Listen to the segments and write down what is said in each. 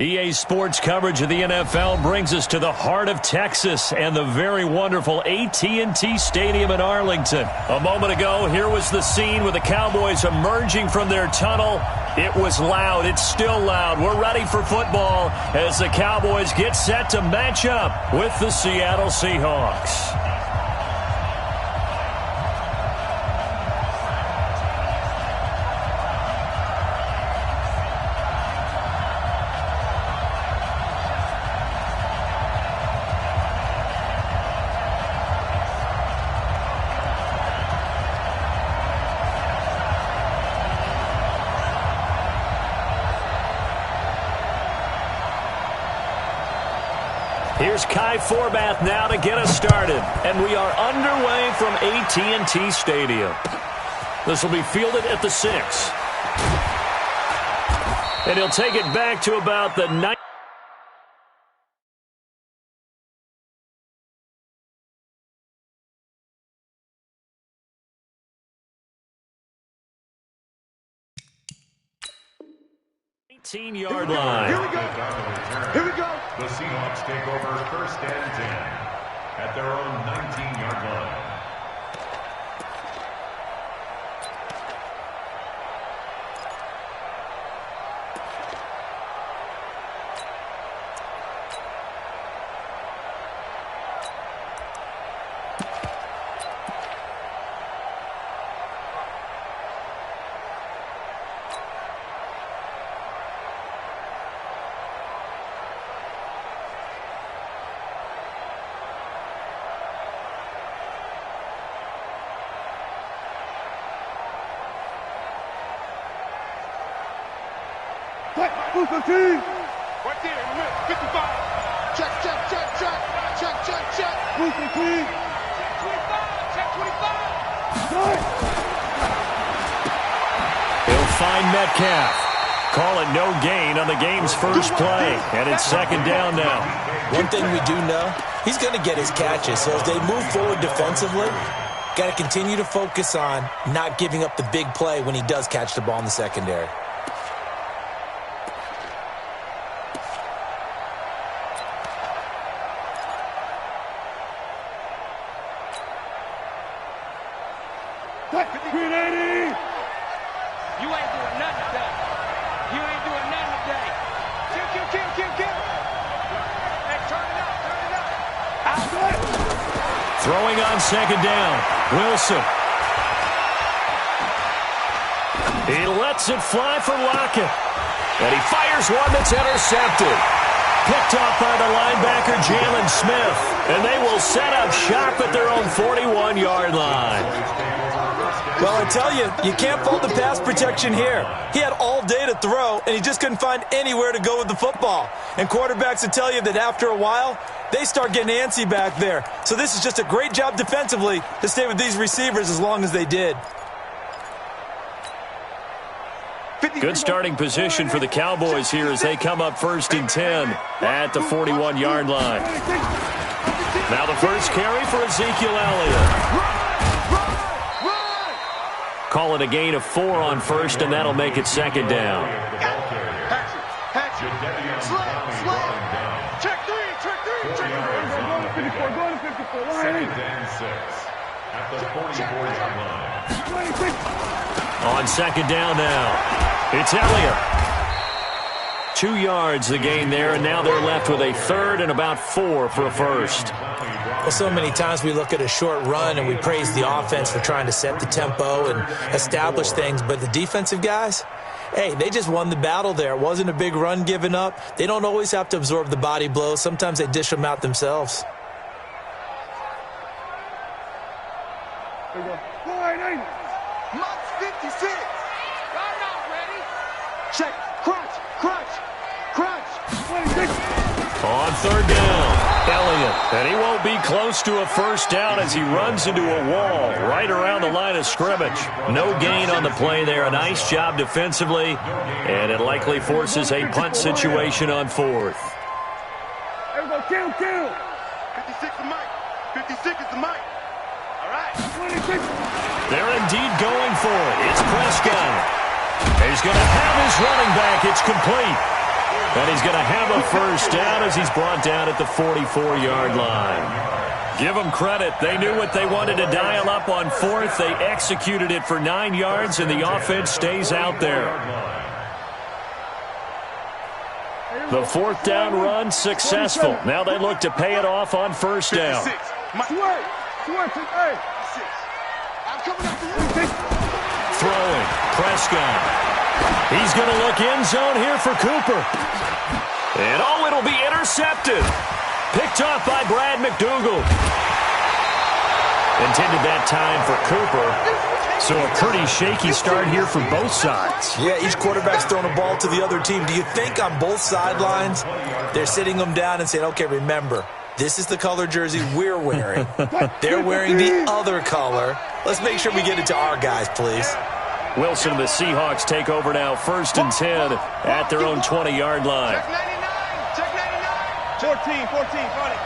EA Sports coverage of the NFL brings us to the heart of Texas and the very wonderful AT&T Stadium in Arlington. A moment ago, here was the scene with the Cowboys emerging from their tunnel. It was loud. It's still loud. We're ready for football as the Cowboys get set to match up with the Seattle Seahawks. Here's Kai Forbath now to get us started. And we are underway from AT&T Stadium. This will be fielded at the 6. And he'll take it back to about the 9. Yard line. Here we go. Here we go. The Seahawks take over 1st and 10 at their own 19-yard line. Right there, 55. Check. Check 25. Check 25. He'll find Metcalf. Call it no gain on the game's first play. And it's 2nd down now. One thing we do know, he's going to get his catches. So as they move forward defensively, got to continue to focus on not giving up the big play when he does catch the ball in the secondary. Throwing on 2nd down. Wilson. He lets it fly for Lockett. And he fires one that's intercepted. Picked off by the linebacker, Jalen Smith. And they will set up shop at their own 41-yard line. Well, I tell you, you can't fault the pass protection here. He had all day to throw, and he just couldn't find anywhere to go with the football. And quarterbacks will tell you that after a while, they start getting antsy back there. So this is just a great job defensively to stay with these receivers as long as they did. Good starting position for the Cowboys here as they come up 1st and 10 at the 41-yard line. Now the first carry for Ezekiel Elliott. Call it a gain of 4 on 1st, and that'll make it 2nd down. Check 3. Go to 54. 2nd and 6 at the 44-yard line. On 2nd down now, it's Elliott. 2 yards the gain there, and now they're left with a 3rd and about 4 for a first. Well, so many times we look at a short run and we praise the offense for trying to set the tempo and establish things, but the defensive guys, hey, they just won the battle there. It wasn't a big run given up. They don't always have to absorb the body blows. Sometimes they dish them out themselves. There we go. Line 8. Max 56. I'm not ready. Check. Crunch. 26. On 3rd down, Elliott. And he won't be close to a first down as he runs into a wall right around the line of scrimmage. No gain on the play there. A nice job defensively, and it likely forces a punt situation on 4th. There we go. Kill. 56 is Mike. 56 is the Mike. All right. 26. They're indeed going for it. It's Prescott. He's going to have his running back. It's complete. And he's going to have a first down as he's brought down at the 44-yard line. Give them credit. They knew what they wanted to dial up on fourth. They executed it for 9 yards, and the offense stays out there. The fourth down run successful. Now they look to pay it off on first down. Throwing. Prescott. He's going to look end zone here for Cooper. And oh, it'll be intercepted. Picked off by Brad McDougal. Intended that time for Cooper. So a pretty shaky start here for both sides. Yeah, each quarterback's throwing a ball to the other team. Do you think on both sidelines they're sitting them down and saying, okay, remember, this is the color jersey we're wearing. They're wearing the other color. Let's make sure we get it to our guys, please. Wilson and the Seahawks take over now, 1st and 10 at their own 20-yard line. Check 99. 14, funny.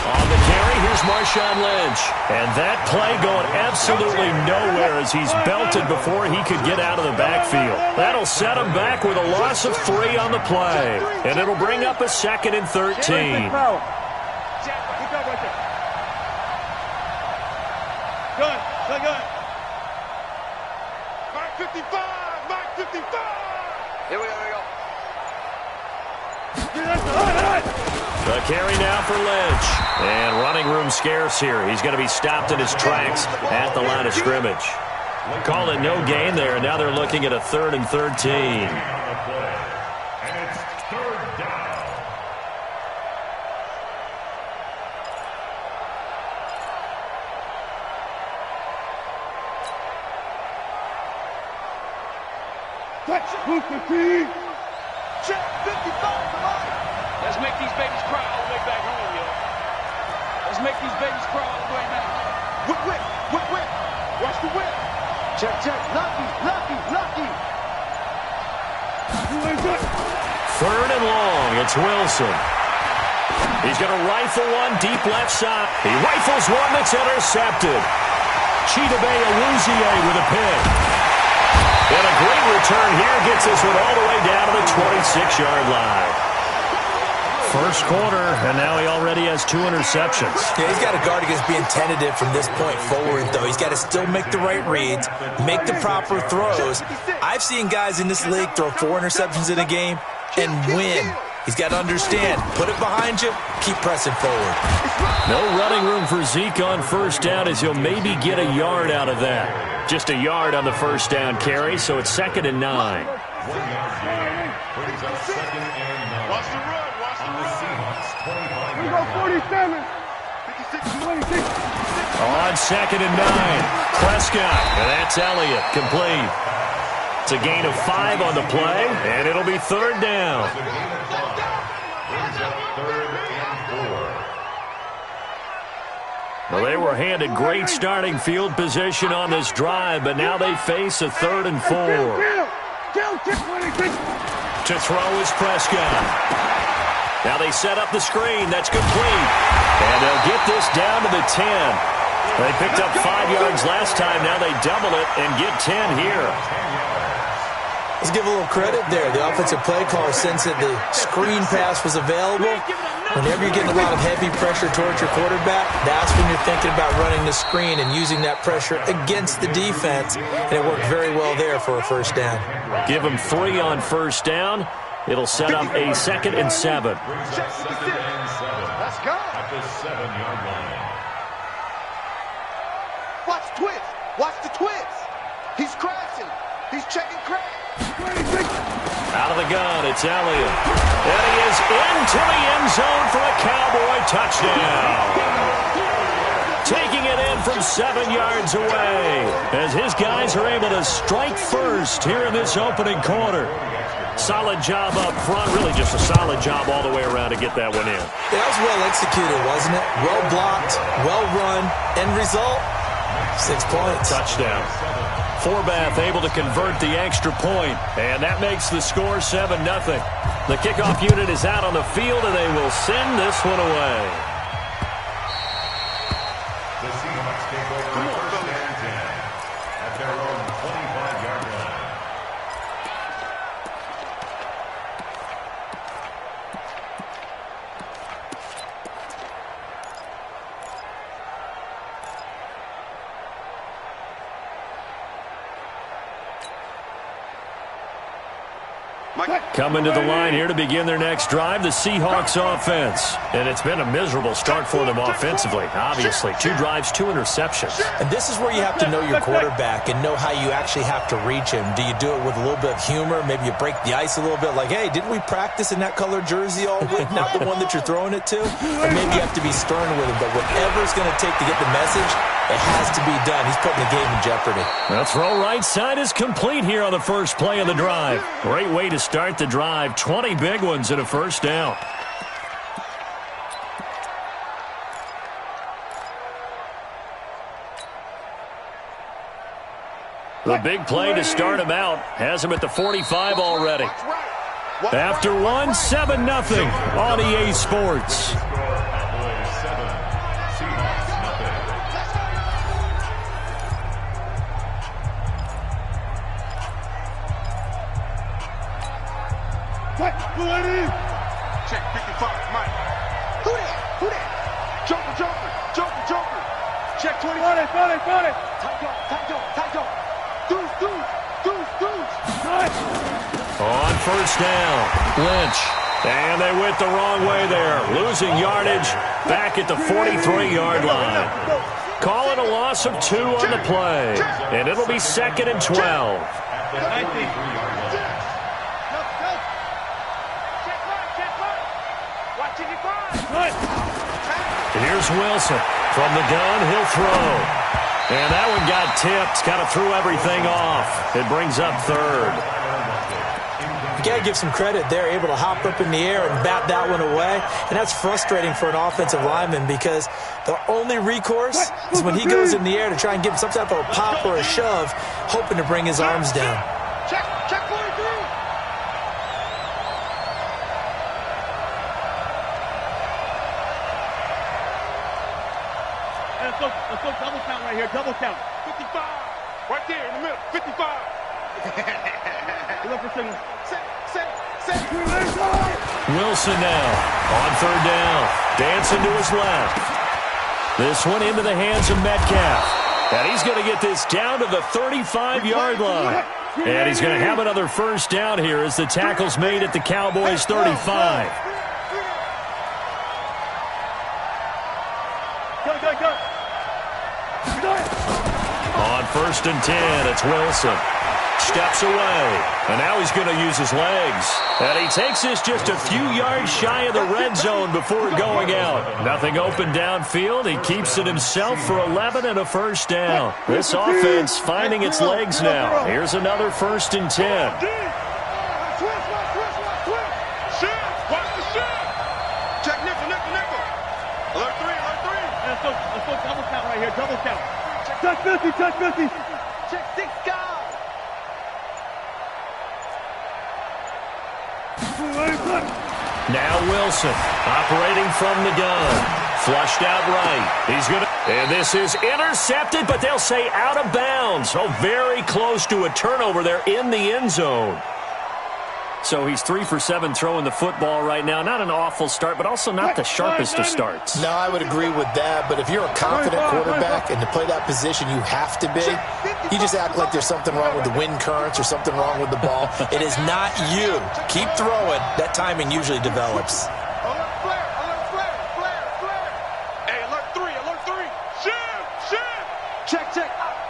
On the carry, here's Marshawn Lynch. And that play going absolutely nowhere as he's belted before he could get out of the backfield. That'll set him back with a loss of 3 on the play. And it'll bring up a 2nd and 13. Good. Mark 55. Here we go. The carry now for Lynch. And running room scarce here. He's going to be stopped in his tracks at the line of scrimmage. Call it no gain there, and now they're looking at a 3rd and 13. And it's 3rd down. Check 55. Let's make these babies cry all the way back home, yo. Let's make these babies cry all the way back home. Whip. Watch the whip. Check. Lucky. 3rd and long. It's Wilson. He's going to rifle one deep left side. He rifles one that's intercepted. Chidobe Awuzie with a pick. And a great return here gets this one all the way down to the 26-yard line. First quarter, and now he already has 2 interceptions. Yeah, he's got to guard against being tentative from this point forward, though. He's got to still make the right reads, make the proper throws. I've seen guys in this league throw 4 interceptions in a game and win. He's got to understand, put it behind you, keep pressing forward. No running room for Zeke on first down as he'll maybe get a yard out of that. Just a yard on the first down carry, so it's 2nd and 9. 1 yard gain. Brings up 2nd and 9. Watch the run. On the Seahawks 25. We go 47. 56. On 2nd and 9. Prescott, and that's Elliott, complete. It's a gain of 5 on the play, and it'll be 3rd down. It's a gain of 5. Brings up 3rd and 4. Well, they were handed great starting field position on this drive, but now they face a 3rd and 4. To throw is Prescott. Now they set up the screen. That's complete. And they'll get this down to the 10. They picked up 5 yards last time. Now they double it and get 10 here. Let's give a little credit there. The offensive play caller sensed that the screen pass was available. Whenever you're getting a lot of heavy pressure towards your quarterback, that's when you're thinking about running the screen and using that pressure against the defense. And it worked very well there for a first down. Give them 3 on first down. It'll set up a 2nd and 7. Let's go. At the 7-yard line. Watch the twist. He's crashing. He's checking crash. Out of the gun, it's Elliott. And he is into the end zone for a Cowboy touchdown. Taking it in from 7 yards away as his guys are able to strike first here in this opening quarter. Solid job up front, really just a solid job all the way around to get that one in. Yeah, that was well executed, wasn't it? Well blocked, well run. End result, 6 points. Touchdown. Forbath able to convert the extra point, and that makes the score 7-0. The kickoff unit is out on the field, and they will send this one away. The Seahawks take over 1st and 10 at their own 25-yard line. Coming to the line here to begin their next drive, the Seahawks offense. And it's been a miserable start for them offensively, obviously. 2 drives, 2 interceptions. And this is where you have to know your quarterback and know how you actually have to reach him. Do you do it with a little bit of humor? Maybe you break the ice a little bit, like, hey, didn't we practice in that colored jersey all week, not the one that you're throwing it to? Or maybe you have to be stern with him, but whatever it's going to take to get the message, it has to be done. He's putting the game in jeopardy. The throw right side is complete here on the first play of the drive. Great way to start the drive. 20 big ones and a first down. The big play to start him out has him at the 45 already. After 1, 7-0 on EA Sports. Check 55, Mike. Who that? Joker. Check 20. Got it. Tight. Deuce. On first down, Lynch. And they went the wrong way there. Losing yardage back at the 43-yard line. Call it a loss of 2 on the play. And it'll be 2nd and 12. Here's Wilson. From the gun, he'll throw. And that one got tipped. Kind of threw everything off. It brings up 3rd. You got to give some credit. They're able to hop up in the air and bat that one away. And that's frustrating for an offensive lineman because the only recourse is when he goes in the air to try and give some type of a pop or a shove, hoping to bring his arms down. Check 43. Let's go double count right here. Double count. 55. Right there in the middle. 55. Look for signal. Set. Wilson now on 3rd down. Dancing to his left. This one into the hands of Metcalf. And he's going to get this down to the 35-yard line. And he's going to have another first down here as the tackle's made at the Cowboys' 35. Go. On 1st and 10, it's Wilson. Steps away, and now he's going to use his legs. And he takes this just a few yards shy of the red zone before going out. Nothing open downfield. He keeps it himself for 11 and a first down. This offense finding its legs now. Here's another 1st and 10. Check nickel. Alert 3. Let's go double count right here. Double count. Touch 50. Check 6 guys. Now Wilson operating from the gun. Flushed out right. He's going to... And this is intercepted, but they'll say out of bounds. So very close to a turnover there in the end zone. So he's 3 for 7 throwing the football right now. Not an awful start, but also not the sharpest of starts. No, I would agree with that. But if you're a confident quarterback and to play that position you have to be, you just act like there's something wrong with the wind currents or something wrong with the ball. It is not you. Keep throwing. That timing usually develops. Alert flare. Hey, alert 3. Shift. Check.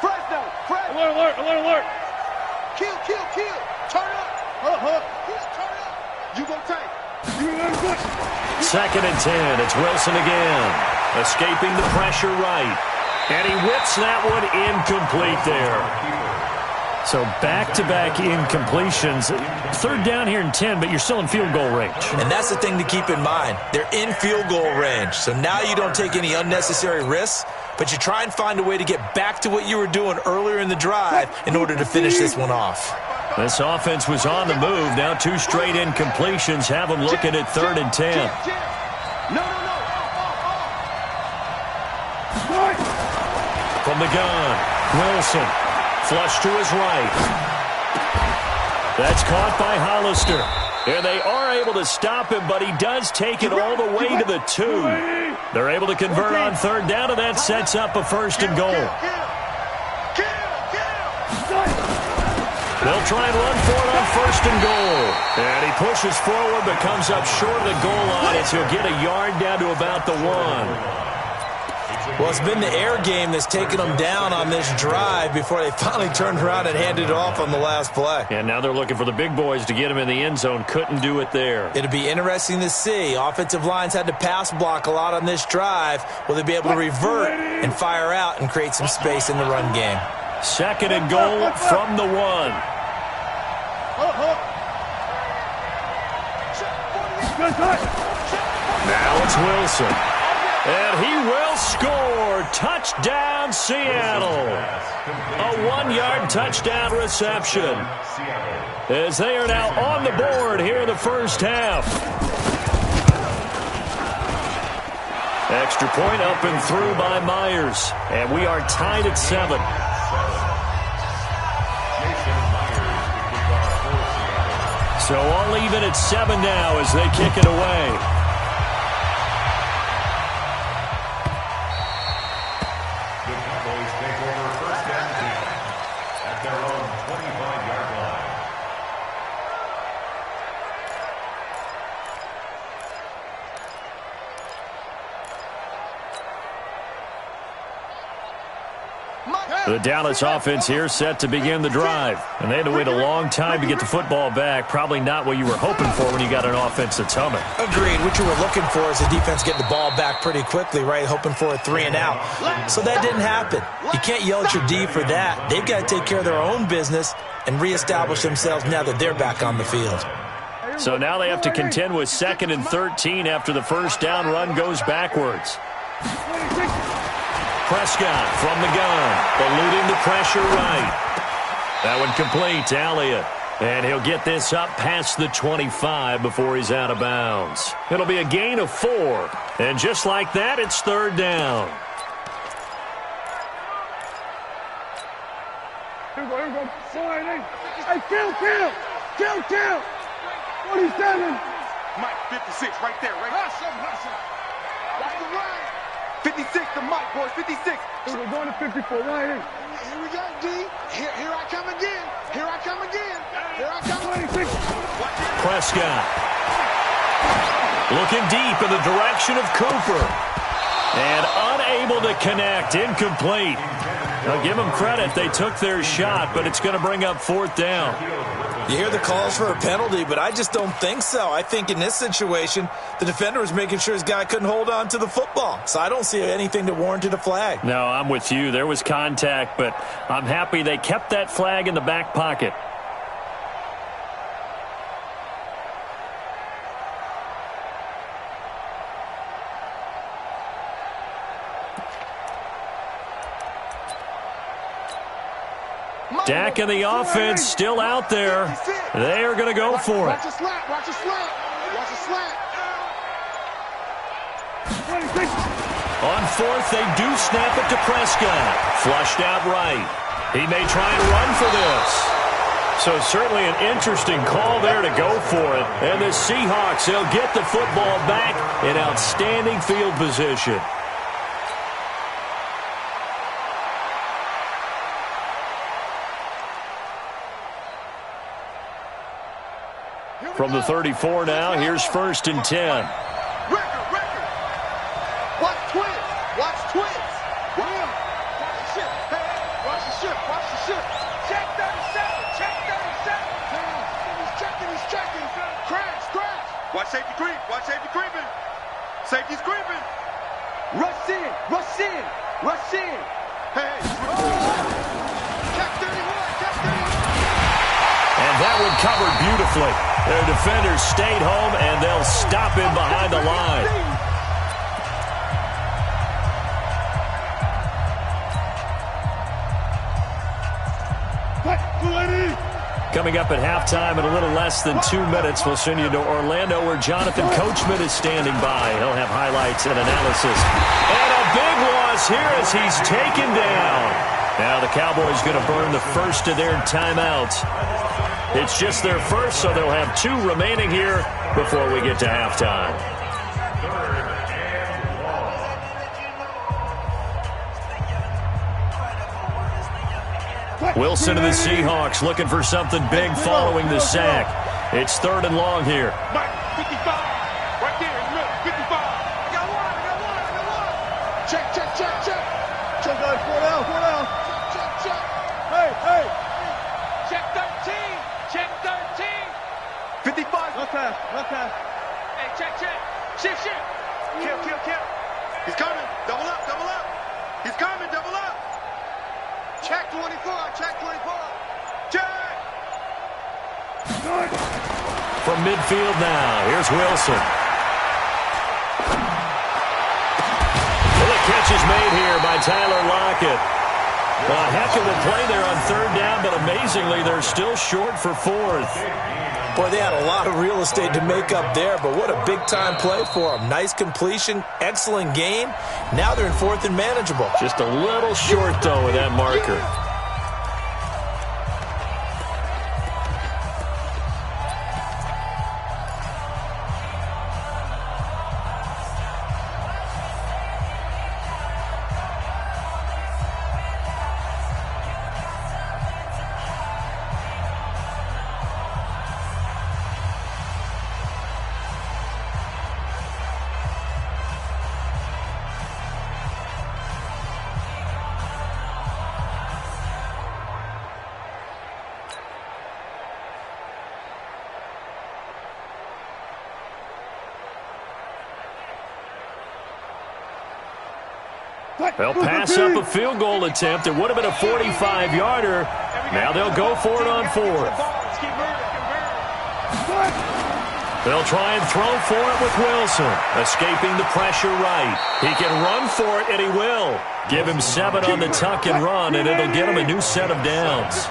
Fresno. Alert. Kill. Turn up. He's turn up. You go tight. 2nd and 10. It's Wilson again. Escaping the pressure right. And he whips that one incomplete there. So back-to-back incompletions. 3rd down here and 10, but you're still in field goal range. And that's the thing to keep in mind. They're in field goal range. So now you don't take any unnecessary risks, but you try and find a way to get back to what you were doing earlier in the drive in order to finish this one off. This offense was on the move. Now 2 straight incompletions have them looking at 3rd and 10. No. From the gun, Wilson. Flush to his right. That's caught by Hollister. And they are able to stop him, but he does take it all the way to the 2. They're able to convert on 3rd down, and that sets up a 1st and goal. They'll try and run for it on 1st and goal. And he pushes forward but comes up short of the goal line as he'll get a yard down to about the 1. Well, it's been the air game that's taken them down on this drive before they finally turned around and handed it off on the last play. And now they're looking for the big boys to get him in the end zone. Couldn't do it there. It'll be interesting to see. Offensive lines had to pass block a lot on this drive. Will they be able to revert and fire out and create some space in the run game? 2nd and goal from the 1. Now it's Wilson. And he will score. Touchdown, Seattle. A 1-yard touchdown reception. As they are now on the board here in the first half. Extra point up and through by Myers. And we are tied at 7. So all even at 7 now as they kick it away. The Dallas offense here set to begin the drive. And they had to wait a long time to get the football back. Probably not what you were hoping for when you got an offense that's humming. Agreed. What you were looking for is the defense getting the ball back pretty quickly, right? Hoping for a 3 and out. So that didn't happen. You can't yell at your D for that. They've got to take care of their own business and reestablish themselves now that they're back on the field. So now they have to contend with 2nd and 13 after the first down run goes backwards. Prescott from the gun, eluding the pressure right. That one complete to Elliott. And he'll get this up past the 25 before he's out of bounds. It'll be a gain of 4. And just like that, it's 3rd down. Here we go. Hey, kill. 47. Mike, 56, right there, right? Hustle. Watch the run. 56 to Mike, boys, 56. We're going to 54, right here. Here we go, D. Here I come again. Here I come. 26. Prescott. Looking deep in the direction of Cooper. And unable to connect, incomplete. Now give them credit, they took their shot, but it's going to bring up 4th down. You hear the calls for a penalty, but I just don't think so. I think in this situation, the defender was making sure his guy couldn't hold on to the football. So I don't see anything that warranted a flag. No, I'm with you. There was contact, but I'm happy they kept that flag in the back pocket. Dak and the offense still out there. They are going to go for it. Watch a slant. On 4th, they do snap it to Prescott. Flushed out right. He may try and run for this. So certainly an interesting call there to go for it. And the Seahawks, they'll get the football back in outstanding field position. From the 34 now, here's 1st and 10. Record. Watch twins. Watch the ship. Check 37. He's checking. Crash. Watch safety creeping. Safety's creeping. Rush in. Hey. Check 31. And that one covered beautifully. Their defenders stayed home, and they'll stop him behind the line. Coming up at halftime in a little less than 2 minutes, we'll send you to Orlando where Jonathan Coachman is standing by. He'll have highlights and analysis. And a big loss here as he's taken down. Now the Cowboys going to burn the first of their timeouts. It's just their first, so they'll have 2 remaining here before we get to halftime. Wilson and the Seahawks looking for something big following the sack. It's 3rd and long here. 55. Right there in the middle. 55. I got one. Check. Check, guys. 4 down. Check. Hey. Check 13. Check 13. 55. Not pass. Hey, check. Shift. Kill. He's coming. Double up. He's coming. Double up. Check 24. Check. From midfield now, here's Wilson. Well, the catch is made here by Tyler Lockett. Well, a heck of a play there on 3rd down, but amazingly, they're still short for 4th. Boy, they had a lot of real estate to make up there, but what a big-time play for them. Nice completion, excellent gain. Now they're in 4th and manageable. Just a little short, though, with that marker. They'll pass up a field goal attempt. It would have been a 45-yarder. Now they'll go for it on 4th. They'll try and throw for it with Wilson. Escaping the pressure right. He can run for it, and he will. Give him 7 on the tuck and run, and it'll get him a new set of downs.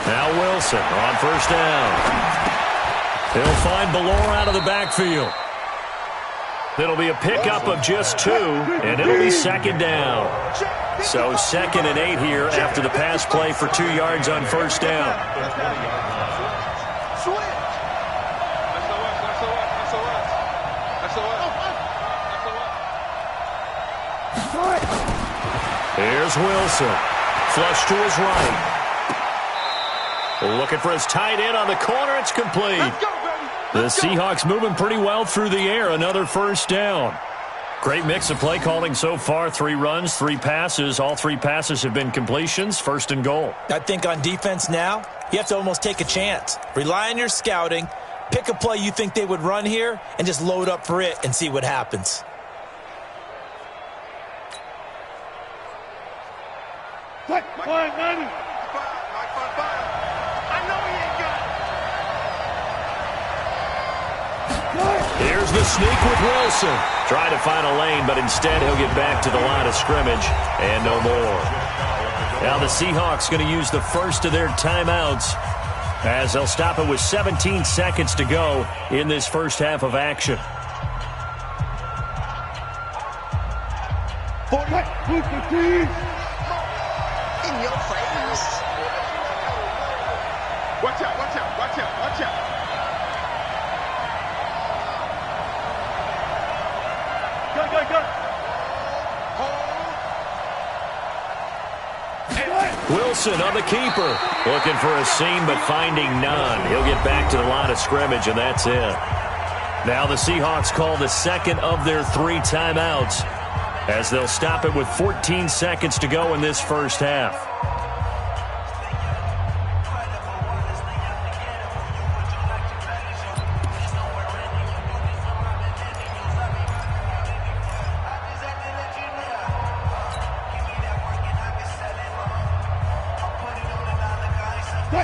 Now Wilson on 1st down. He'll find Ballore out of the backfield. It'll be a pickup of just 2, and it'll be 2nd down. So 2nd and 8 here after the pass play for 2 yards on 1st down. Here's Wilson. Flush to his right. Looking for his tight end on the corner. It's complete. The Seahawks moving pretty well through the air. Another 1st down. Great mix of play calling so far. 3 runs, 3 passes. All 3 passes have been completions. 1st and goal. I think on defense now, you have to almost take a chance. Rely on your scouting. Pick a play you think they would run here and just load up for it and see what happens. Here's the sneak with Wilson. Trying to find a lane, but instead he'll get back to the line of scrimmage and no more. Now the Seahawks going to use the first of their timeouts as they'll stop it with 17 seconds to go in this first half of action. In your face. Watch out. Go. Wilson on the keeper. Looking for a seam, but finding none. He'll get back to the line of scrimmage, and that's it. Now the Seahawks call the second of their 3 timeouts as they'll stop it with 14 seconds to go in this first half.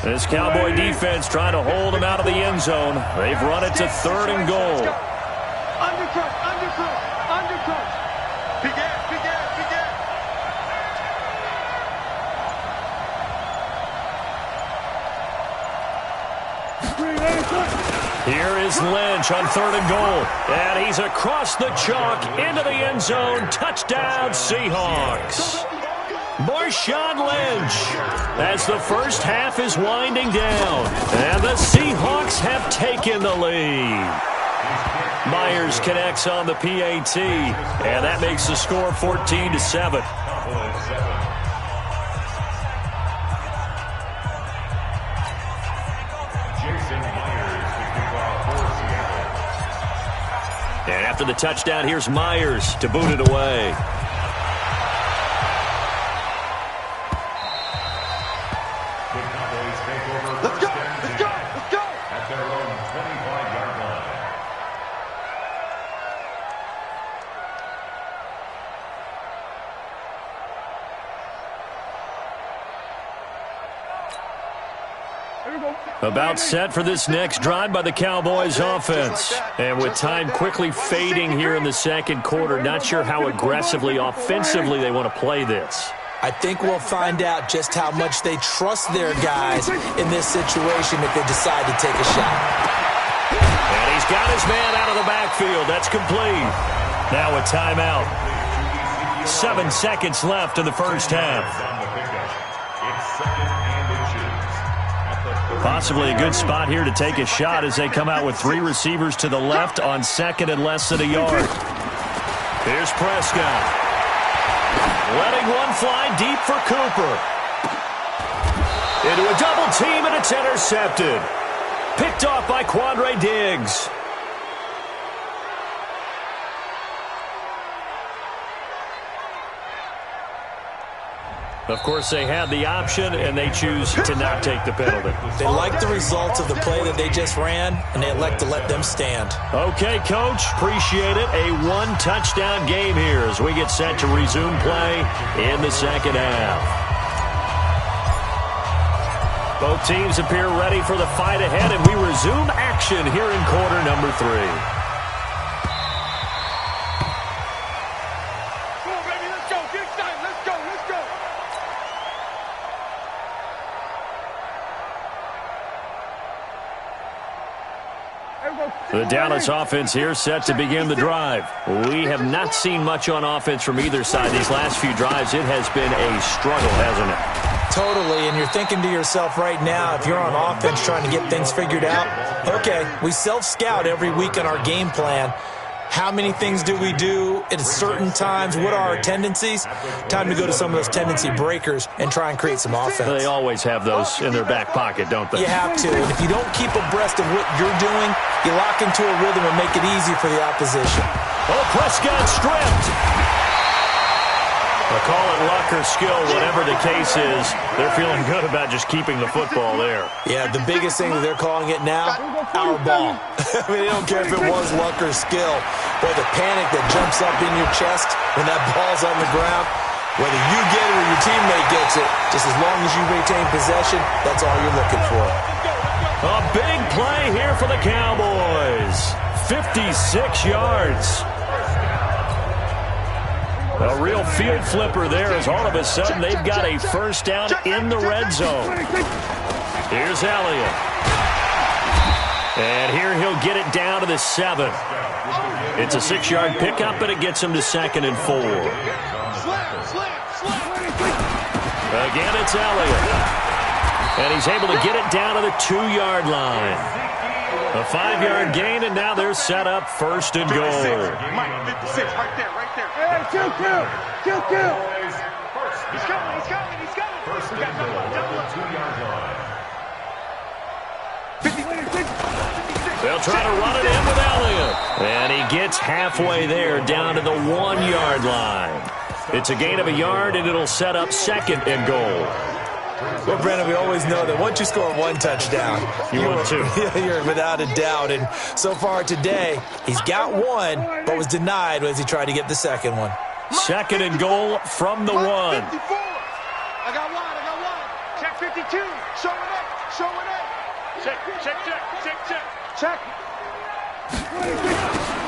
This Cowboy defense trying to hold him out of the end zone. They've run it to 3rd and goal. Undercut. Big ass. Here is Lynch on 3rd and goal. And he's across the chalk into the end zone. Touchdown, Seahawks. Marshawn Lynch, as the first half is winding down, and the Seahawks have taken the lead. Myers connects on the PAT, and that makes the score 14-7. And after the touchdown, here's Myers to boot it away. Let's go! Let's go! Let's go! At their own 25-yard line. About set for this next drive by the Cowboys offense. And with time quickly fading here in the second quarter, not sure how aggressively, offensively they want to play this. I think we'll find out just how much they trust their guys in this situation if they decide to take a shot. And he's got his man out of the backfield. That's complete. Now a timeout. 7 seconds left in the first half. Possibly a good spot here to take a shot as they come out with 3 receivers to the left on second and less than a yard. Here's Prescott. Letting one fly deep for Cooper. Into a double team, and it's intercepted. Picked off by Quandre Diggs. Of course, they had the option, and they choose to not take the penalty. They like the results of the play that they just ran, and they elect to let them stand. Okay, Coach. Appreciate it. A 1-touchdown game here as we get set to resume play in the second half. Both teams appear ready for the fight ahead, and we resume action here in quarter number 3. The Dallas offense here set to begin the drive. We have not seen much on offense from either side these last few drives. It has been a struggle, hasn't it? Totally, and you're thinking to yourself right now, if you're on offense trying to get things figured out, okay, we self-scout every week in our game plan. How many things do we do at certain times? What are our tendencies? Time to go to some of those tendency breakers and try and create some offense. They always have those in their back pocket, don't they? You have to. And if you don't keep abreast of what you're doing, you lock into a rhythm and make it easy for the opposition. Oh, Prescott stripped. They'll call it luck or skill, whatever the case is. They're feeling good about just keeping the football there. Yeah, the biggest thing that they're calling it now, our ball. I mean, they don't care if it was luck or skill. Boy, the panic that jumps up in your chest when that ball's on the ground, whether you get it or your teammate gets it, just as long as you retain possession, that's all you're looking for. A big play here for the Cowboys. 56 yards. A real field flipper there as all of a sudden they've got a first down in the red zone. Here's Elliott. And here he'll get it down to the 7. It's a 6-yard pickup, and it gets him to 2nd and 4. Again, it's Elliott. And he's able to get it down to the 2-yard line. A 5-yard gain, and now they're set up 1st and goal. Mike, 56, right there, right there. Hey, kill. He's coming. First and goal, 2-yard line. 56. They'll try to run it in with Elliott. And he gets halfway there, down to the 1-yard line. It's a gain of a yard, and it'll set up 2nd and goal. Well, Brandon, we always know that once you score 1 touchdown, you're without a doubt. And so far today, he's got 1, but was denied as he tried to get the 2nd one. 2nd and goal from the 1. 54. I got one. Check 52. Show it in. Check.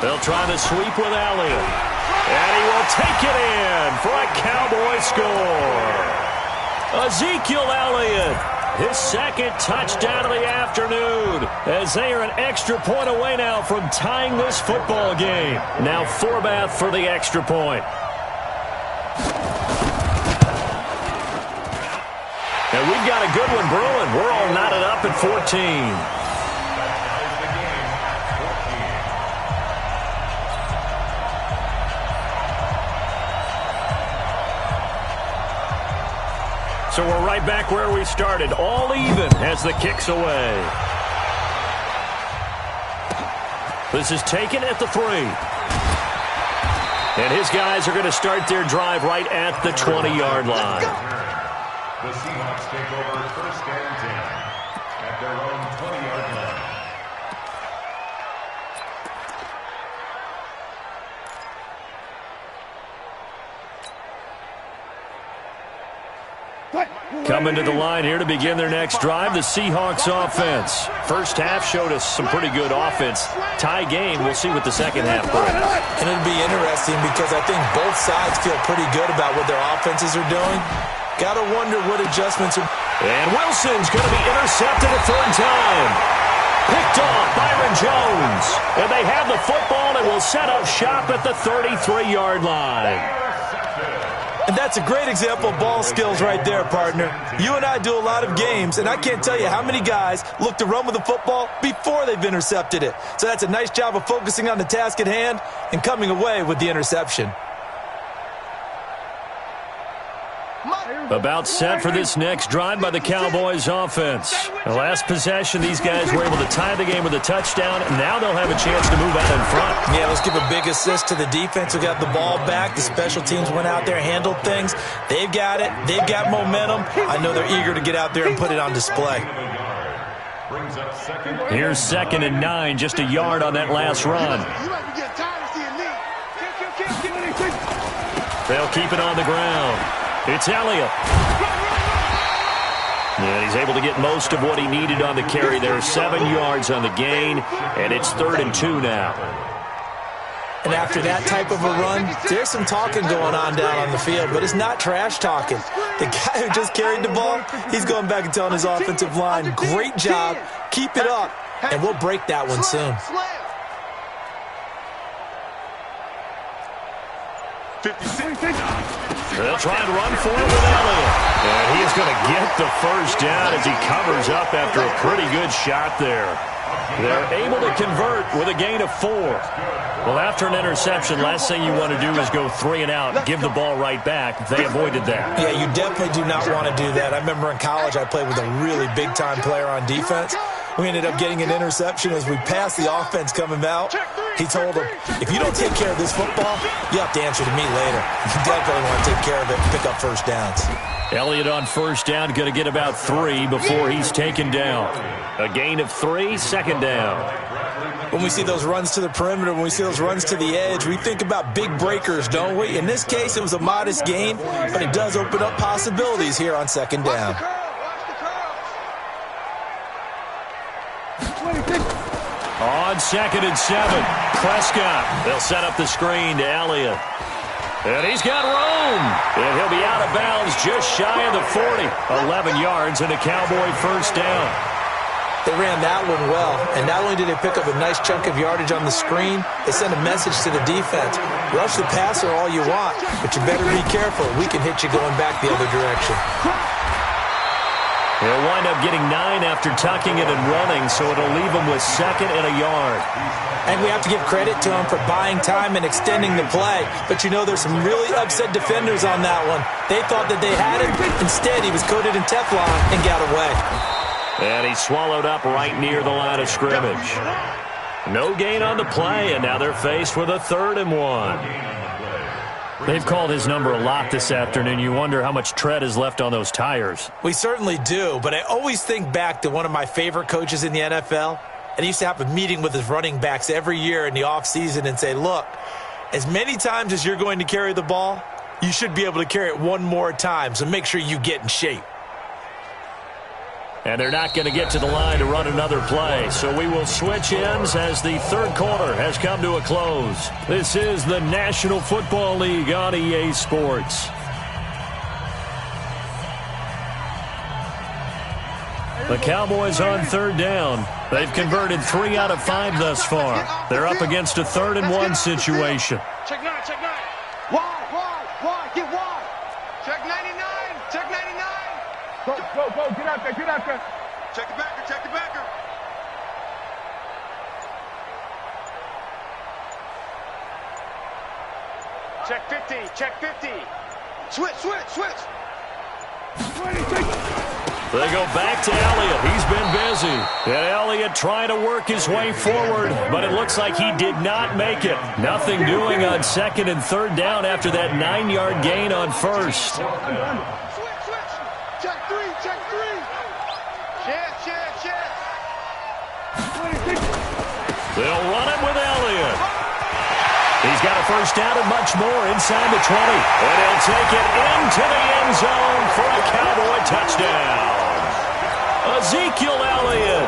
They'll try the sweep with Elliott. And he will take it in for a Cowboy score. Ezekiel Elliott, his 2nd touchdown of the afternoon, as they are an extra point away now from tying this football game. Now Forbath for the extra point. And we've got a good one brewing. We're all knotted up at 14. So we're right back where we started, all even as the kick's away. This is taken at the 3. And his guys are going to start their drive right at the 20-yard line. The Seahawks take over first and 10 at their own 20-yard line. Coming to the line here to begin their next drive, the Seahawks offense. First half showed us some pretty good offense. Tie game, we'll see what the second half brings. And it'll be interesting because I think both sides feel pretty good about what their offenses are doing. Got to wonder what adjustments are. And Wilson's going to be intercepted a third time. Picked off Byron Jones. And they have the football and will set up shop at the 33-yard line. And that's a great example of ball skills right there, partner. You and I do a lot of games, and I can't tell you how many guys look to run with the football before they've intercepted it. So that's a nice job of focusing on the task at hand and coming away with the interception. About set for this next drive by the Cowboys offense. The last possession, these guys were able to tie the game with a touchdown, and now they'll have a chance to move out in front. Yeah, let's give a big assist to the defense who got the ball back. The special teams went out there, handled things. They've got it. They've got momentum. I know they're eager to get out there and put it on display. Here's 2nd and 9, just a yard on that last run. They'll keep it on the ground. It's Elliott. And he's able to get most of what he needed on the carry there. 7 yards on the gain, and it's 3rd and 2 now. And after that type of a run, there's some talking going on down on the field, but it's not trash talking. The guy who just carried the ball, he's going back and telling his offensive line, great job, keep it up, and we'll break that one soon. 56. They'll try and run for it with Elliott. And he is going to get the first down as he covers up after a pretty good shot there. They're able to convert with a gain of 4. Well, after an interception, last thing you want to do is go 3 and out, give the ball right back. They avoided that. Yeah, you definitely do not want to do that. I remember in college I played with a really big-time player on defense. We ended up getting an interception as we passed the offense coming out. He told him, if you don't take care of this football, you have to answer to me later. You definitely want to take care of it and pick up first downs. Elliott on first down, going to get about 3 before he's taken down. A gain of 3, 2nd down. When we see those runs to the perimeter, when we see those runs to the edge, we think about big breakers, don't we? In this case, it was a modest gain, but it does open up possibilities here on 2nd down. On 2nd and 7, Prescott. They'll set up the screen to Elliott. And he's got room. And he'll be out of bounds just shy of the 40. 11 yards and a Cowboy first down. They ran that one well, and not only did they pick up a nice chunk of yardage on the screen, they sent a message to the defense. Rush the passer all you want, but you better be careful. We can hit you going back the other direction. They'll wind up getting 9 after tucking it and running, so it'll leave them with 2nd and a yard. And we have to give credit to him for buying time and extending the play. But you know, there's some really upset defenders on that one. They thought that they had him. Instead, he was coated in Teflon and got away. And he swallowed up right near the line of scrimmage. No gain on the play, and now they're faced with a 3rd and 1. They've called his number a lot this afternoon. You wonder how much tread is left on those tires. We certainly do, but I always think back to one of my favorite coaches in the NFL. And he used to have a meeting with his running backs every year in the offseason and say, look, as many times as you're going to carry the ball, you should be able to carry it one more time, so make sure you get in shape. And they're not going to get to the line to run another play. So we will switch ends as the 3rd quarter has come to a close. This is the National Football League on EA Sports. The Cowboys on 3rd down. They've converted 3 out of 5 thus far. They're up against a 3rd and 1 situation. Check 9, check 9. Wide, get wide. Check 99, check 99. Go, Go, get out there, get out there. Check the backer, check the backer. Check 50, check 50. Switch, switch, switch. They go back to Elliott. He's been busy. And Elliott trying to work his way forward, but it looks like he did not make it. Nothing doing on second and third down after that 9-yard gain on first. Switch, switch. Check three, check three. Check. They'll run it with Elliott. He's got a first down and much more inside the 20. And he'll take it into the end zone for a Cowboy touchdown. Ezekiel Elliott,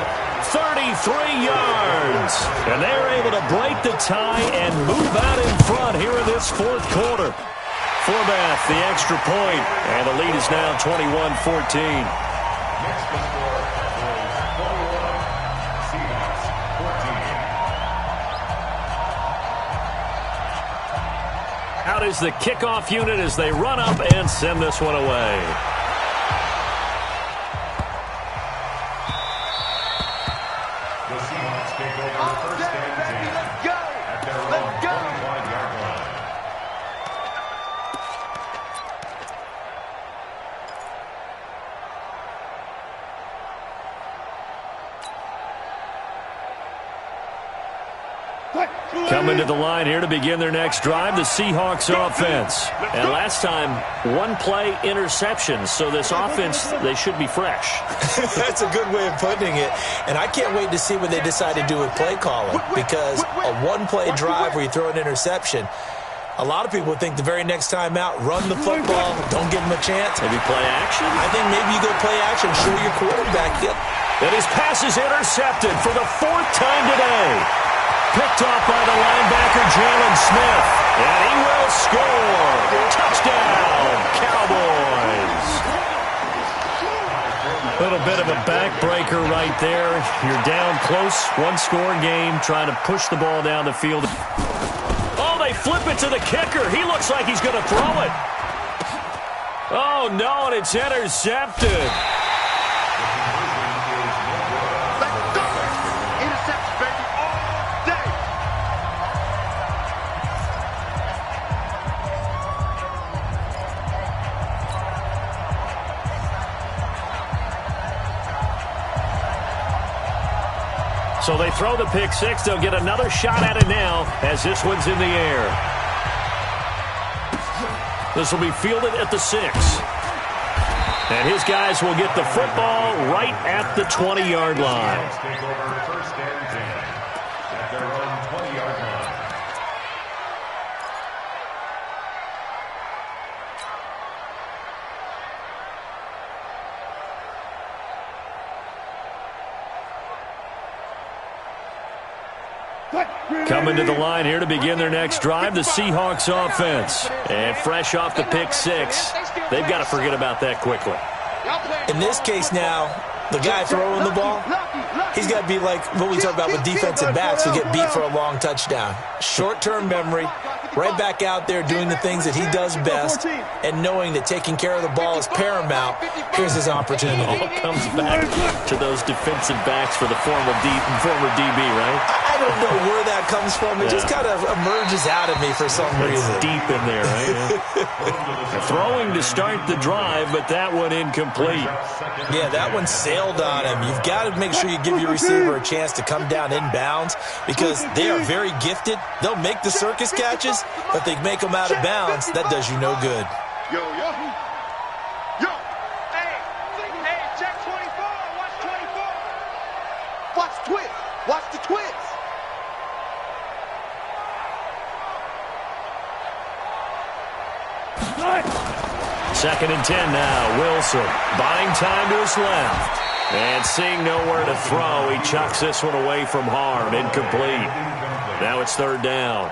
33 yards. And they're able to break the tie and move out in front here in this fourth quarter. Forbath, the extra point, and the lead is now 21-14. Next to score is 21. Seahawks 14. Out is the kickoff unit as they run up and send this one away. The Seahawks take over first and 10 at their own 25-yard line. Coming to the line here to begin their next drive, the Seahawks offense. And last time, one play interception, so this offense, they should be fresh. That's a good way of putting it. And I can't wait to see what they decide to do with play calling, because a one-play drive where you throw an interception, a lot of people think the very next time out, run the football, don't give them a chance. Maybe play action? I think maybe you go play action, show your quarterback. And his pass is intercepted for the fourth time today. Picked off by the linebacker, Jalen Smith. And he will score. Touchdown, Cowboys. A little bit of a backbreaker right there. You're down close, one-score game, trying to push the ball down the field. Oh, they flip it to the kicker. He looks like he's going to throw it. Oh, no, and it's intercepted. So they throw the pick six. They'll get another shot at it now as this one's in the air. This will be fielded at the 6. And his guys will get the football right at the 20-yard line. Take over first and 10 at their own 20-yard line. Coming to the line here to begin their next drive, the Seahawks offense. And fresh off the pick six, they've got to forget about that quickly. In this case now, the guy throwing the ball, he's got to be like what we talk about with defensive backs who get beat for a long touchdown. Short-term memory, right back out there doing the things that he does best, and knowing that taking care of the ball is paramount. Here's his opportunity. All comes back to those defensive backs for the former DB, right? I don't know where that comes from. It just kind of emerges out of me for some reason. It's deep in there, right? Throwing to start the drive, but that one incomplete. Yeah, that one sailed on him. You've got to make sure you give your receiver a chance to come down inbounds because they are very gifted. They'll make the circus catches, but they make them out of bounds. That does you no good. Yo. Hey, check 24. Watch 24. Watch twist. Watch the twist. Second and 10 now. Wilson buying time to his left. And seeing nowhere to throw, he chucks this one away from harm. Incomplete. Now it's third down.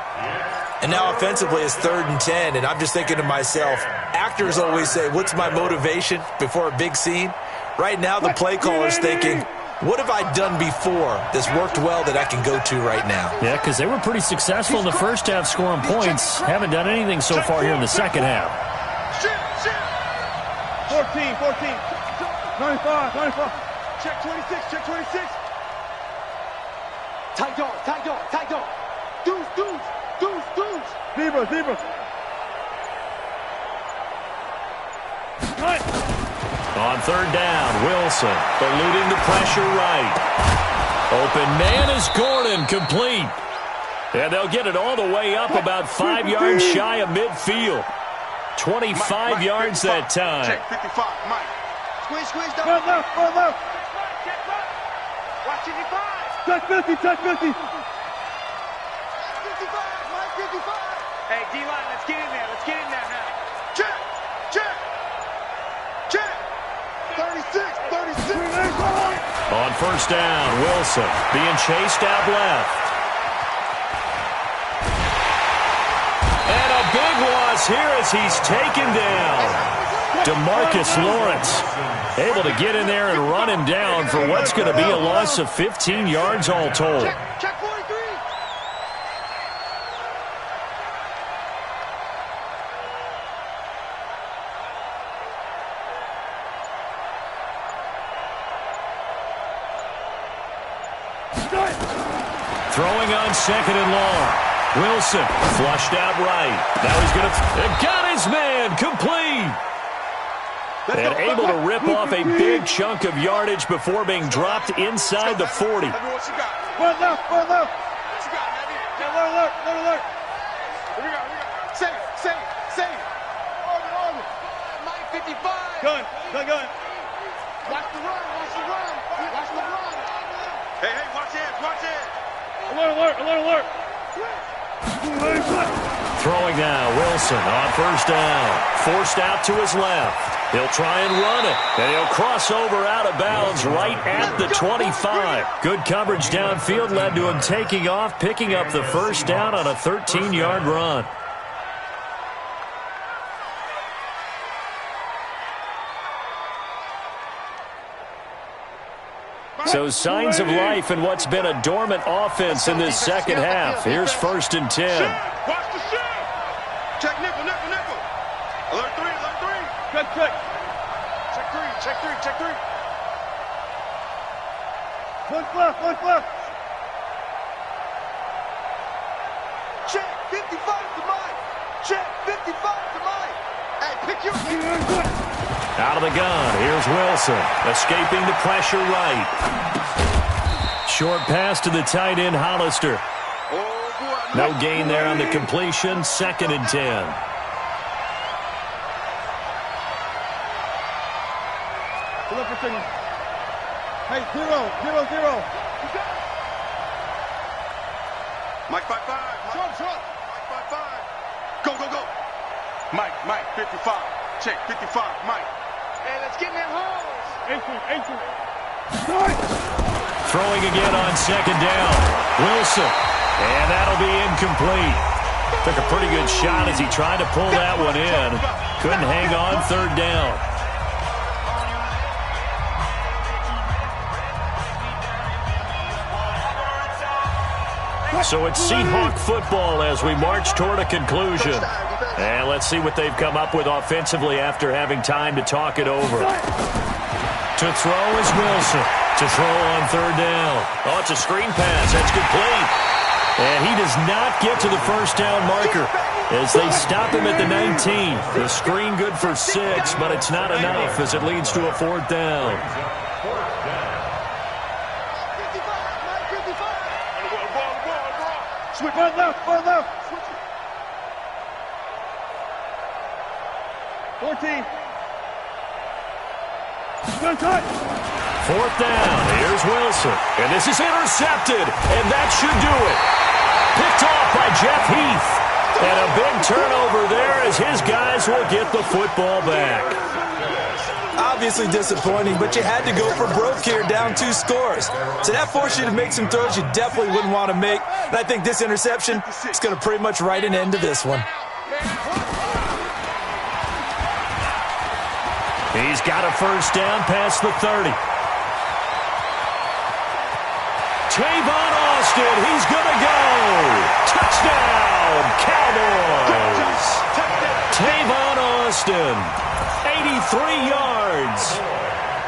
And now offensively it's 3rd and 10, and I'm just thinking to myself, actors always say, what's my motivation before a big scene? Right now the play caller's thinking, what have I done before that's worked well that I can go to right now? Yeah, because they were pretty successful in the first half scoring points. Haven't done anything so far here in the second half. 14. 95. Check 26, check 26. Tight dog. Deuce. Zebra. On third down, Wilson eluding the pressure right. Open man is Gordon, complete. And they'll get it all the way up about 5 yards shy of midfield. 25 yards that time. Check 55, Mike. Squeeze, Run left. Watch 55. Touch 50. 55, Mike, 55. Hey, D-line, let's get in there now. Check. 36. On first down, Wilson being chased out left. And a big loss here as he's taken down. DeMarcus Lawrence able to get in there and run him down for what's going to be a loss of 15 yards all told. Check 43. Throwing on second and long. Wilson flushed out right. Now he's going to... Got his man complete. And able to rip off a big chunk of yardage before being dropped inside the 40. Run left. What you got, Heavy? Alert. Here we go. Save. Order. Mike 55. Gun. Watch the run. Hey, watch it. Alert. Throwing now, Wilson on first down. Forced out to his left. He'll try and run it. And he'll cross over out of bounds right at the 25. Good coverage downfield led to him taking off, picking up the first down on a 13-yard run. So signs of life in what's been a dormant offense in this second half. Here's 1st and 10. Watch the shit. Check nickel. Alert 3. Check 3. Look left. Check 55 to Mike. Hey, pick your... Out of the gun, here's Wilson, escaping the pressure right. Short pass to the tight end, Hollister. No gain there on the completion, 2nd and 10. Hey, 0. Mike 55. Short. Mike 55. Go. Mike 55. Check 55, Mike. Hey, let's get in them holes. 18. Throwing again on 2nd down. Wilson. And that'll be incomplete. Took a pretty good shot as he tried to pull that one in. Couldn't hang on 3rd down. So it's Seahawk football as we march toward a conclusion. And let's see what they've come up with offensively after having time to talk it over. To throw is Wilson. To throw on 3rd down. Oh, it's a screen pass. That's complete. And he does not get to the first down marker as they stop him at the 19. The screen good for 6, but it's not enough as it leads to a 4th down. Run left. 14. Good touch. 4th down. Here's Wilson. And this is intercepted. And that should do it. Picked off by Jeff Heath. And a big turnover there as his guys will get the football back. Obviously disappointing, but you had to go for broke here, down 2 scores. So that forced you to make some throws you definitely wouldn't want to make. And I think this interception is going to pretty much write an end to this one. He's got a first down past the 30. Tavon Austin, he's going to go. Touchdown, Cowboys. Tavon Austin, 83 yards.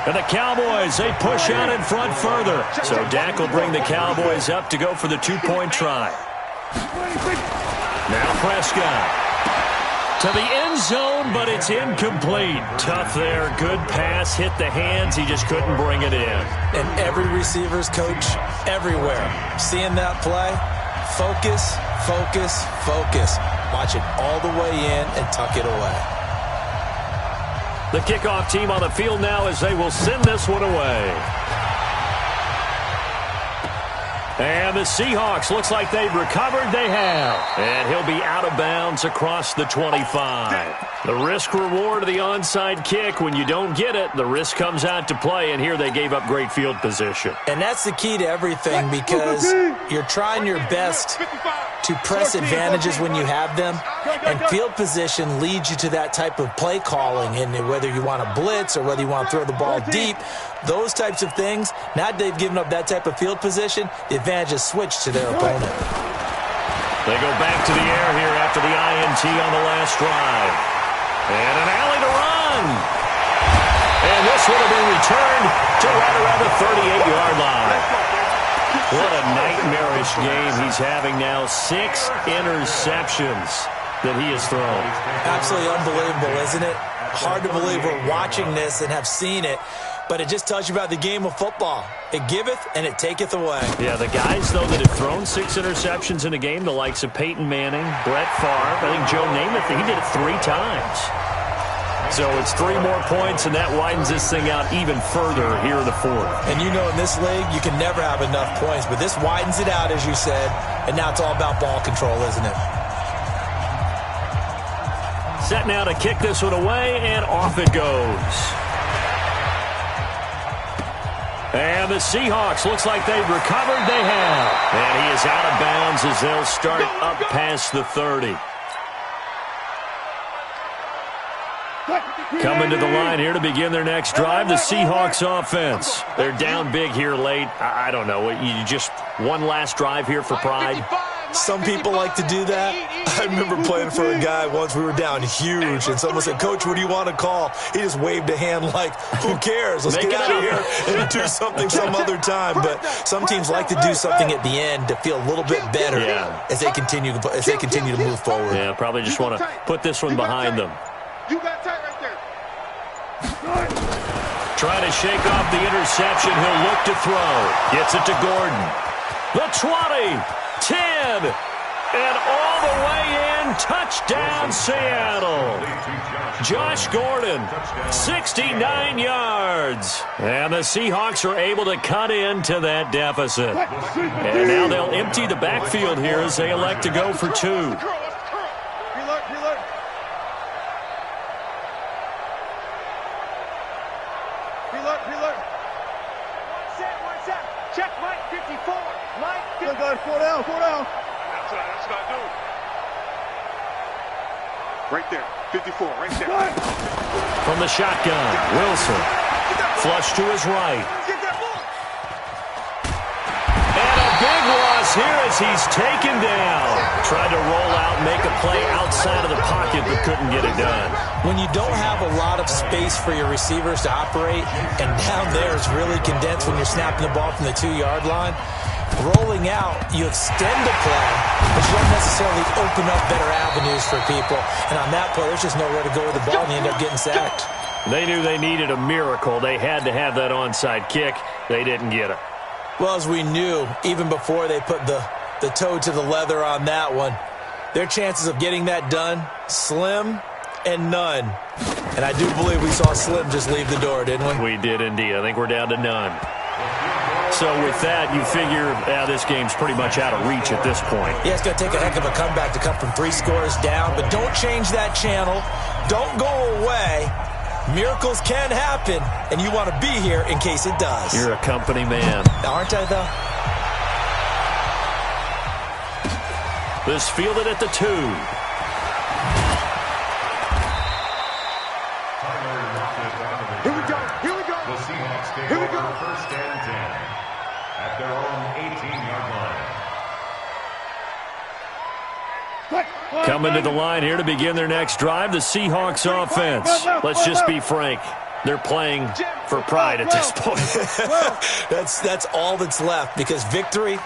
And the Cowboys, they push out in front further. So Dak will bring the Cowboys up to go for the two-point try. Now Prescott. To the end zone, but it's incomplete. Tough there. Good pass. Hit the hands. He just couldn't bring it in. And every receiver's coach everywhere. Seeing that play, focus, focus, focus. Watch it all the way in and tuck it away. The kickoff team on the field now as they will send this one away. And the Seahawks, looks like they've recovered. They have. And he'll be out of bounds across the 25. The risk-reward of the onside kick. When you don't get it, the risk comes out to play, and here they gave up great field position. And that's the key to everything, because you're trying your best to press advantages when you have them, and field position leads you to that type of play calling. And whether you want to blitz or whether you want to throw the ball deep, those types of things, now they've given up that type of field position, the advantage is switched to their opponent. They go back to the air here after the INT on the last drive. And an alley to run. And this would have been returned to right around the 38-yard line. What a nightmarish game he's having now. 6 interceptions that he has thrown. Absolutely unbelievable, isn't it? Hard to believe we're watching this and have seen it, but it just tells you about the game of football. It giveth and it taketh away. Yeah, the guys, though, that have thrown 6 interceptions in a game, the likes of Peyton Manning, Brett Favre, I think Joe Namath, he did it 3 times. So it's 3 more points, and that widens this thing out even further here in the 4th. And you know in this league, you can never have enough points, but this widens it out, as you said, and now it's all about ball control, isn't it? Set now to kick this one away, and off it goes. And the Seahawks, looks like they've recovered. They have. And he is out of bounds as they'll start up past the 30. Coming to the line here to begin their next drive, the Seahawks offense. They're down big here late. I don't know. You just one last drive here for pride? Some people like to do that. I remember playing for a guy once. We were down huge, and someone said, "Coach, what do you want to call?" He just waved a hand like, "Who cares? Let's get out of here and do something some other time." But some teams like to do something at the end to feel a little bit better as they continue to move forward. Yeah, probably just want to put this one behind them. You got tight right there. Trying to shake off the interception. He'll look to throw. Gets it to Gordon. The 20, 10, and all the way in. Touchdown, Seattle. Josh Gordon, 69 yards. And the Seahawks are able to cut into that deficit. And now they'll empty the backfield here as they elect to go for 2. Check Mike 54. Mike 54. 4 down. That's what I do. Right there. 54. Right there. From the shotgun, Wilson. Flush to his right. Get that ball. And a big loss here as he's taken down. Tried to roll out, make a play outside of the pocket, but couldn't get it done. When you don't have a lot of space for your receivers to operate, and down there is really condensed when you're snapping the ball from the 2-yard line, rolling out, you extend the play, but you don't necessarily open up better avenues for people. And on that play, there's just nowhere to go with the ball, and you end up getting sacked. They knew they needed a miracle. They had to have that onside kick. They didn't get it. Well, as we knew, even before they put the toe to the leather on that one, their chances of getting that done, slim and none. And I do believe we saw Slim just leave the door, didn't we? We did indeed. I think we're down to none. So with that, you figure this game's pretty much out of reach at this point. Yeah, it's going to take a heck of a comeback to come from 3 scores down, but don't change that channel. Don't go away. Miracles can happen, and you want to be here in case it does. You're a company man. Aren't I, though? This fielded at the 2. Here we go. The Seahawks take over first and 10 at their own 18-yard line. Coming to the line here to begin their next drive, the Seahawks offense. Let's just be frank. They're playing for pride at this point. That's all that's left, because victory,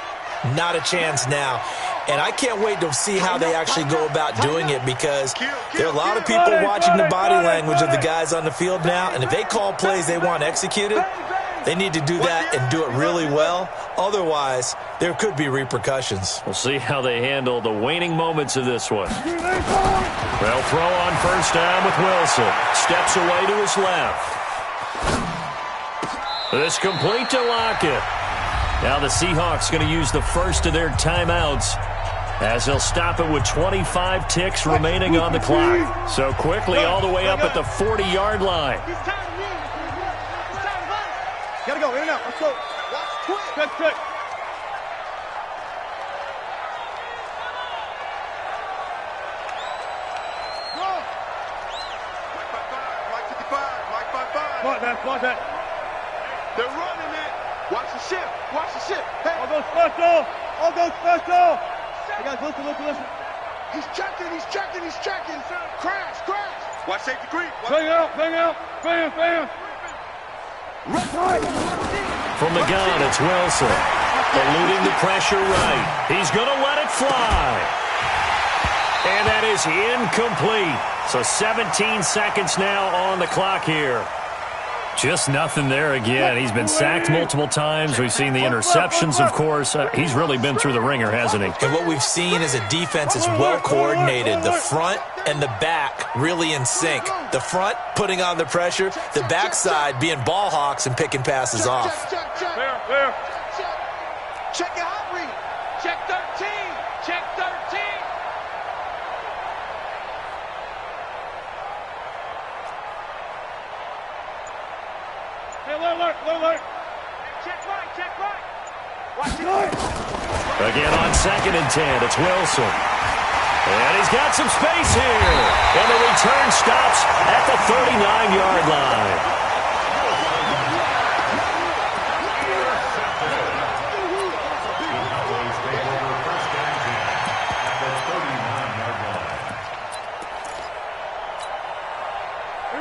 not a chance now. And I can't wait to see how they actually go about doing it, because there are a lot of people watching the body language of the guys on the field now, and if they call plays they want executed, they need to do that and do it really well. Otherwise, there could be repercussions. We'll see how they handle the waning moments of this one. They'll throw on first down with Wilson. Steps away to his left. This complete to Lockett. Now the Seahawks going to use the first of their timeouts, as they'll stop it with 25 ticks remaining on the clock. So quickly all the way up at the 40-yard line. Gotta go, in and out. Let's go. Quick. Quick. Watch that. They're running it. Watch the shift. Hey. All go special. Hey guys, listen. He's checking. Crash. Watch safety creep. Bang out. Bam. From the gun, it's Wilson. Eluding the pressure right. He's going to let it fly. And that is incomplete. So 17 seconds now on the clock here. Just nothing there again. He's been sacked multiple times. We've seen the interceptions, of course. He's really been through the ringer, hasn't he? And what we've seen is a defense that's well coordinated. The front and the back really in sync. The front putting on the pressure, the backside being ball hawks and picking passes off. Fair. Check your hot read. Check 13. Hey, alert. Check right. Watch it. Again on 2nd and 10, it's Wilson. And he's got some space here. And the return stops at the 39-yard line.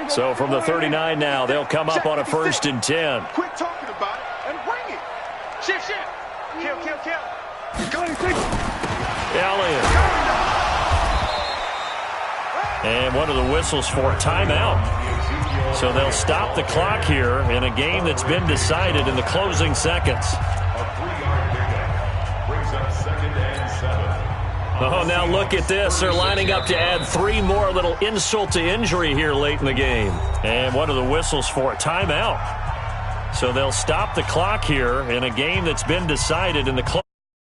So from the 39 now, they'll come up on a 1st and 10. Quit talking about it and bring it. Shift. Kill. Elliott. And one of the whistles for timeout. So they'll stop the clock here in a game that's been decided in the closing seconds. A 3-yard pickup brings up 2nd and 7. Oh, now look at this. They're lining up to add 3 more, a little insult to injury here late in the game. And one of the whistles for a timeout. So they'll stop the clock here in a game that's been decided in the